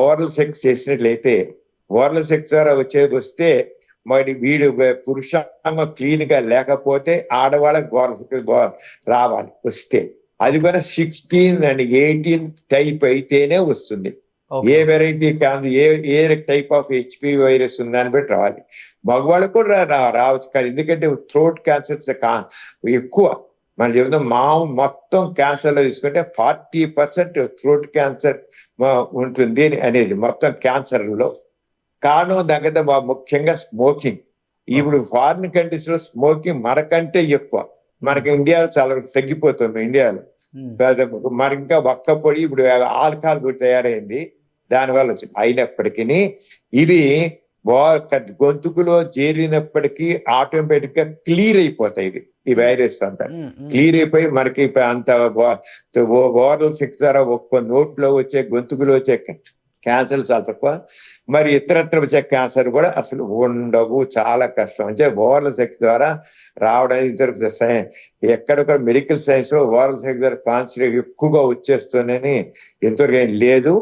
Oral sex చేసినట్లయితే oral sex ద్వారా వస్తే మరి వీడు పురుషాంగం క్లీన్ గా లేకపోతే ఆడవాళ్ళకి ఓరల్ సెక్స్ రావాలి వస్తే, అది కూడా 16 and 18 టైప్ అయితేనే వస్తుంది. ఏ వెరైటీ కాదు, ఏ టైప్ ఆఫ్ హెచ్పి వైరస్ ఉందని బట్టి రావాలి. మగవాళ్ళకు కూడా రావచ్చు, కానీ ఎందుకంటే థ్రోట్ క్యాన్సర్స్ ఎక్కువ మనం చెబుతాం. మొత్తం క్యాన్సర్ లో తీసుకుంటే 40% థ్రోట్ క్యాన్సర్ ఉంటుంది అనేది మొత్తం క్యాన్సర్లో. కారణం దగ్గర ముఖ్యంగా స్మోకింగ్. ఇప్పుడు ఫారిన్ కంట్రీస్ లో స్మోకింగ్ మనకంటే ఎక్కువ. మనకి ఇండియాలో చాలా తగ్గిపోతుంది. ఇండియాలో మరి ఇంకా ఒక్క పొడి ఇప్పుడు ఆల్కహాల్ తయారైంది దానివల్ల. అయినప్పటికీ ఇవి గొంతుకులో చేరినప్పటికీ ఆటోమేటిక్ గా క్లియర్ అయిపోతాయి. ఈ వైరస్ అంతా క్లియర్ అయిపోయి మనకి అంత ఓరల్ సెక్స్ ద్వారా ఒక్క నోట్లో వచ్చే గొంతుకులో వచ్చే క్యాన్సర్ చాలా తక్కువ. మరి ఇతరత్ర వచ్చే క్యాన్సర్ కూడా అసలు ఉండవు, చాలా కష్టం. అంటే ఓరల్ సెక్స్ ద్వారా రావడానికి ఇతర ఎక్కడొక్కడ మెడికల్ సైన్స్ లో ఓరల్ సెక్స్ ద్వారా క్యాన్సర్ ఎక్కువగా వచ్చేస్తుందని ఎంతవరకు ఏం లేదు.